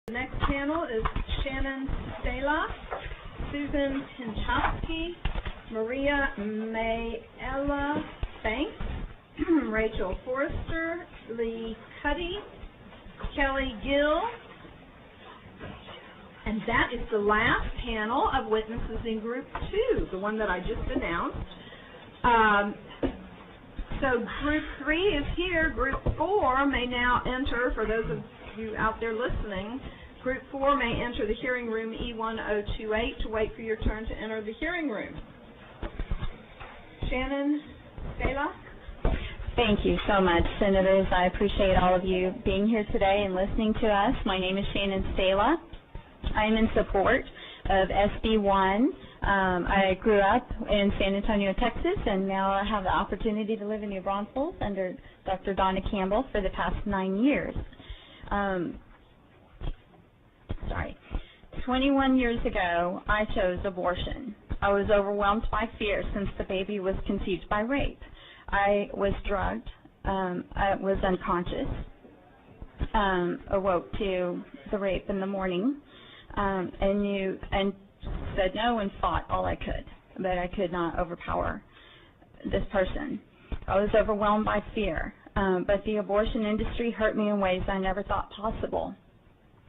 The next panel is Shannon Stala, Susan Pinchowski, Maria Mayella Banks, Rachel Forrester, Lee Cuddy, Kelly Gill, and that is the last panel of witnesses in Group 2, the one that I just announced. So Group 3 is here. Group 4 may now enter, for those of you out there listening, Group 4 may enter the hearing room E1028 to wait for your turn to enter the hearing room. Shannon Stala? Thank you so much, Senators. I appreciate all of you being here today and listening to us. My name is Shannon Stala. I am in support of SB1. I grew up in San Antonio, Texas, and now I have the opportunity to live in New Braunfels under Dr. Donna Campbell for the past 9 years. 21 years ago, I chose abortion. I was overwhelmed by fear since the baby was conceived by rape. I was drugged. I was unconscious. Awoke to the rape in the morning, and said no and fought all I could, but I could not overpower this person. I was overwhelmed by fear, but the abortion industry hurt me in ways I never thought possible.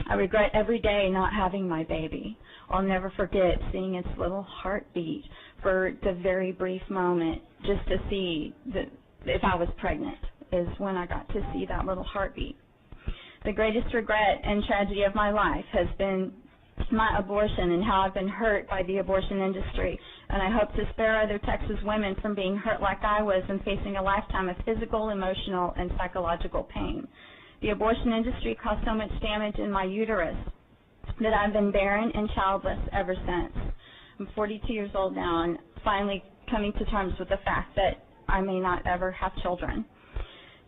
I regret every day not having my baby. I'll never forget seeing its little heartbeat for the very brief moment just to see if I was pregnant is when I got to see that little heartbeat. The greatest regret and tragedy of my life has been my abortion and how I've been hurt by the abortion industry, and I hope to spare other Texas women from being hurt like I was and facing a lifetime of physical, emotional, and psychological pain. The abortion industry caused so much damage in my uterus that I've been barren and childless ever since. I'm 42 years old now and finally coming to terms with the fact that I may not ever have children.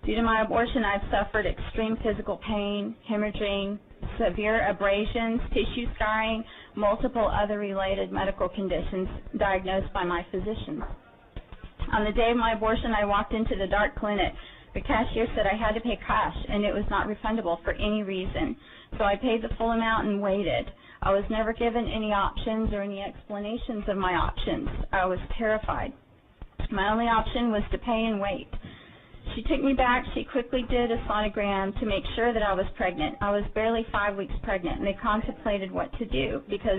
Due to my abortion, I've suffered extreme physical pain, hemorrhaging, severe abrasions, tissue scarring, multiple other related medical conditions diagnosed by my physicians. On the day of my abortion, I walked into the dark clinic. The cashier said I had to pay cash, and it was not refundable for any reason. So I paid the full amount and waited. I was never given any options or any explanations of my options. I was terrified. My only option was to pay and wait. She took me back. She quickly did a sonogram to make sure that I was pregnant. I was barely 5 weeks pregnant, and they contemplated what to do because...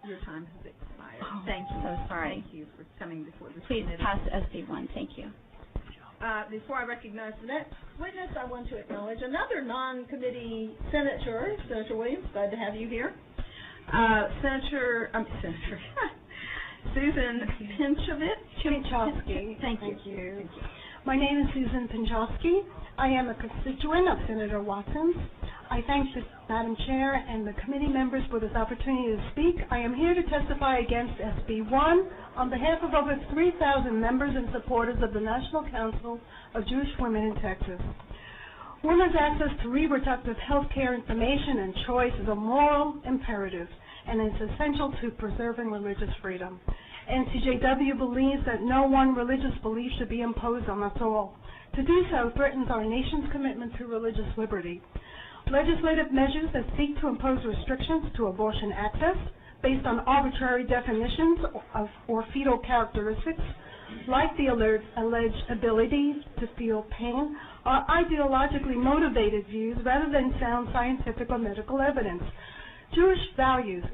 Your time has expired. Oh, thank you. So sorry. Thank you for coming before the Please pass SB1. Thank you. Before I recognize the next witness, I want to acknowledge another non-committee senator, Senator Williams. Glad to have you here. Susan Pinchowski. Thank you. Thank you. My name is Susan Pinchowski. I am a constituent of Senator Watson's. I thank the Madam Chair and the committee members for this opportunity to speak. I am here to testify against SB1 on behalf of over 3,000 members and supporters of the National Council of Jewish Women in Texas. Women's access to reproductive health care information and choice is a moral imperative, and it's essential to preserving religious freedom. NCJW believes that no one religious belief should be imposed on us all. To do so threatens our nation's commitment to religious liberty. Legislative measures that seek to impose restrictions to abortion access based on arbitrary definitions or fetal characteristics, like the alleged ability to feel pain, are ideologically motivated views rather than sound scientific or medical evidence. Jewish values,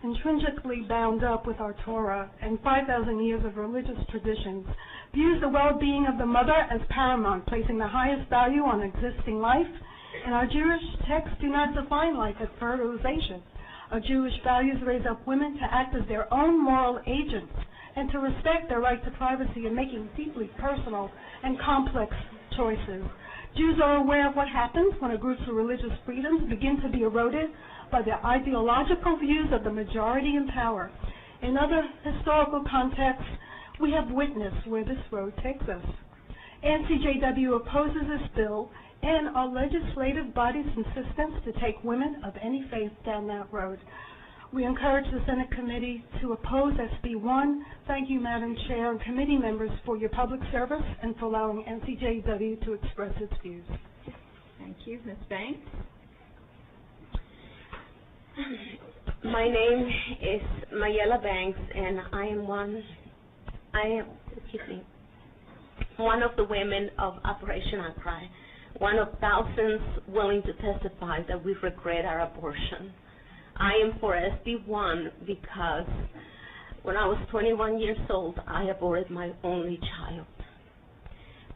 intrinsically bound up with our Torah and 5,000 years of religious traditions, views the well-being of the mother as paramount, placing the highest value on existing life, and our Jewish texts do not define life as fertilization. Our Jewish values raise up women to act as their own moral agents and to respect their right to privacy in making deeply personal and complex choices. Jews are aware of what happens when a group's religious freedoms begin to be eroded by the ideological views of the majority in power. In other historical contexts, we have witnessed where this road takes us. NCJW opposes this bill and our legislative body's insistence to take women of any faith down that road. We encourage the Senate committee to oppose SB1. Thank you, Madam Chair and committee members, for your public service and for allowing NCJW to express its views. Thank you. Ms. Banks? My name is Mayela Banks, and I am one of the women of Operation Outcry, one of thousands willing to testify that we regret our abortion. I am for SB1 because when I was 21 years old, I aborted my only child.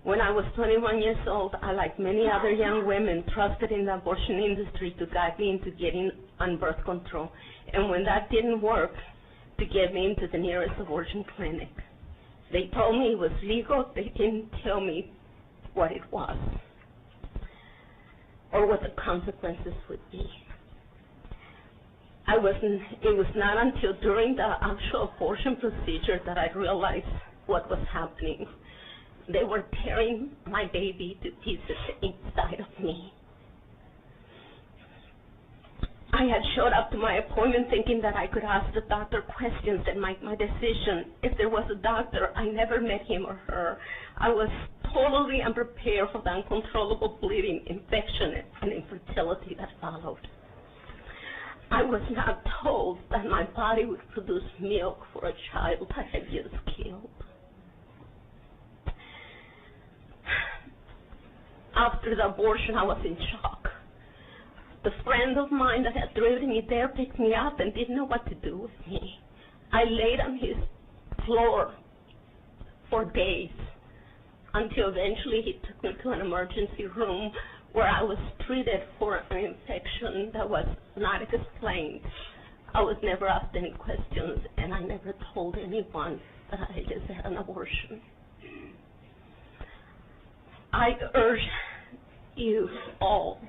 When I was 21 years old, I, like many other young women, trusted in the abortion industry to guide me into getting on birth control. And when that didn't work, to get me into the nearest abortion clinic. They told me it was legal. They didn't tell me what it was or what the consequences would be. It was not until during the actual abortion procedure that I realized what was happening. They were tearing my baby to pieces inside of me. I had showed up to my appointment thinking that I could ask the doctor questions and make my decision. If there was a doctor, I never met him or her. I was totally unprepared for the uncontrollable bleeding, infection, and infertility that followed. I was not told that my body would produce milk for a child I had just killed. After the abortion, I was in shock. The friend of mine that had driven me there picked me up and didn't know what to do with me. I laid on his floor for days until eventually he took me to an emergency room where I was treated for an infection that was not explained. I was never asked any questions, and I never told anyone that I just had an abortion. I urge you all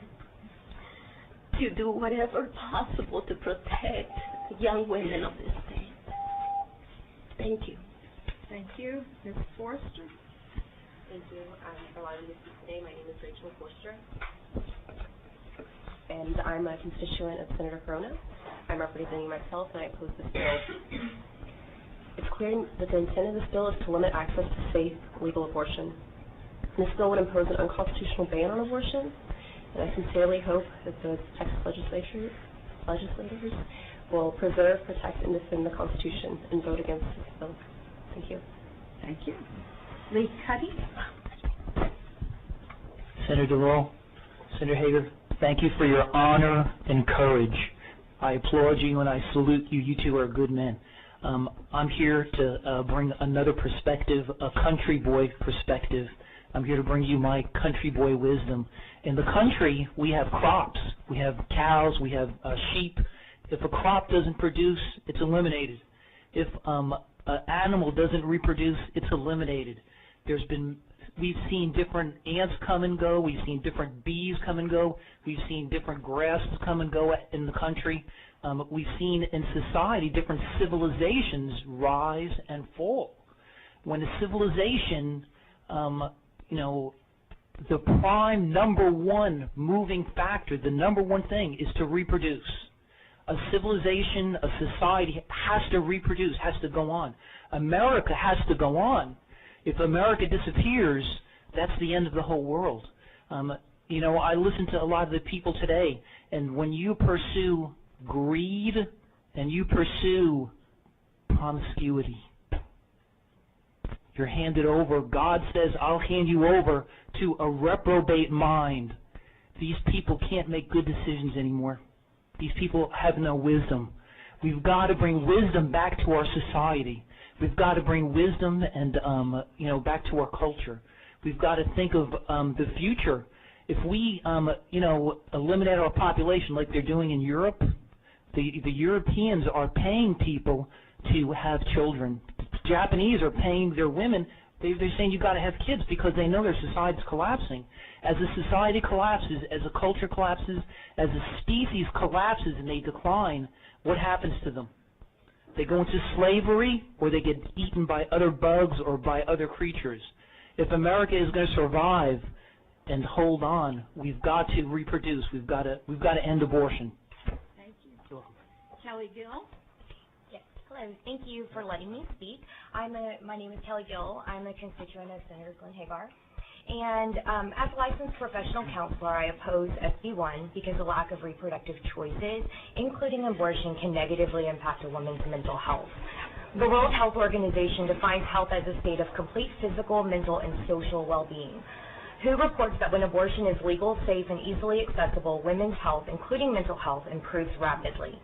to do whatever possible to protect young women of this state. Thank you. Thank you. Ms. Forrester? Thank you for allowing me to speak today. My name is Rachel Forster, and I'm a constituent of Senator Corona. I'm representing myself, and I oppose this bill. It's clear that the intent of this bill is to limit access to safe, legal abortion. And this bill would impose an unconstitutional ban on abortion, and I sincerely hope that the Texas legislators will preserve, protect, and defend the Constitution and vote against this bill. Thank you. Thank you. Lee Cuddy? Senator DeVol, Senator Hager, thank you for your honor and courage. I applaud you and I salute you. You two are good men. I'm here to bring another perspective, a country boy perspective. I'm here to bring you my country boy wisdom. In the country, we have crops. We have cows. We have sheep. If a crop doesn't produce, it's eliminated. If an animal doesn't reproduce, it's eliminated. We've seen different ants come and go. We've seen different bees come and go. We've seen different grasses come and go in the country. We've seen in society different civilizations rise and fall. When a civilization, the prime number one moving factor, the number one thing is to reproduce. A civilization, a society has to reproduce, has to go on. America has to go on. If America disappears, that's the end of the whole world. I listen to a lot of the people today, and when you pursue greed and you pursue promiscuity, you're handed over. God says, I'll hand you over to a reprobate mind. These people can't make good decisions anymore. These people have no wisdom. We've got to bring wisdom back to our society. We've got to bring wisdom and back to our culture. We've got to think of the future. If we eliminate our population like they're doing in Europe, the Europeans are paying people to have children. The Japanese are paying their women. They're saying you've got to have kids because they know their society's collapsing. As a society collapses, as a culture collapses, as a species collapses and they decline, what happens to them? They go into slavery or they get eaten by other bugs or by other creatures. If America is going to survive and hold on, we've got to reproduce. We've got to end abortion. Thank you. You're welcome. Kelly Gill? Yes. Hello. Thank you for letting me speak. My name is Kelly Gill. I'm a constituent of Senator Glenn Hagar. And as a licensed professional counselor, I oppose SB1 because the lack of reproductive choices, including abortion, can negatively impact a woman's mental health. The World Health Organization defines health as a state of complete physical, mental, and social well-being. WHO reports that when abortion is legal, safe, and easily accessible, women's health, including mental health, improves rapidly.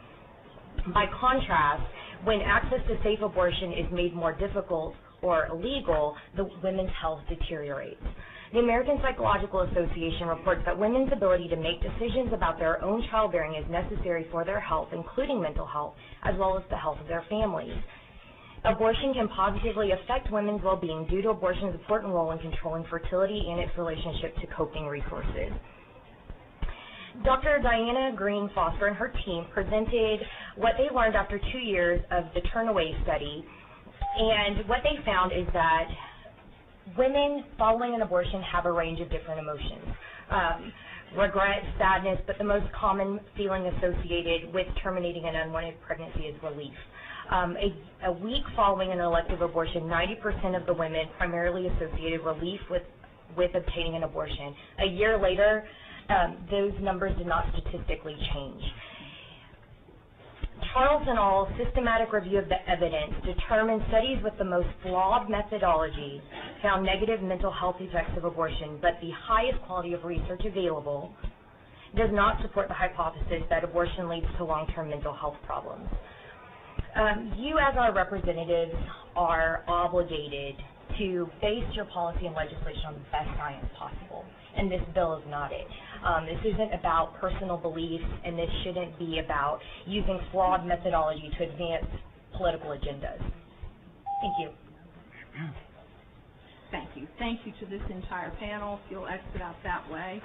By contrast, when access to safe abortion is made more difficult or illegal, the women's health deteriorates. The American Psychological Association reports that women's ability to make decisions about their own childbearing is necessary for their health, including mental health, as well as the health of their families. Abortion can positively affect women's well-being due to abortion's important role in controlling fertility and its relationship to coping resources. Dr. Diana Green Foster and her team presented what they learned after 2 years of the Turnaway study, and what they found is that women following an abortion have a range of different emotions. Regret, sadness, but the most common feeling associated with terminating an unwanted pregnancy is relief. A week following an elective abortion, 90% of the women primarily associated relief with obtaining an abortion. A year later, those numbers did not statistically change. Charles et al.'s systematic review of the evidence determined studies with the most flawed methodology found negative mental health effects of abortion, but the highest quality of research available does not support the hypothesis that abortion leads to long-term mental health problems. You, as our representatives, are obligated to base your policy and legislation on the best science possible, and this bill is not it. This isn't about personal beliefs, and this shouldn't be about using flawed methodology to advance political agendas. Thank you. Thank you. Thank you to this entire panel. If you'll exit out that way.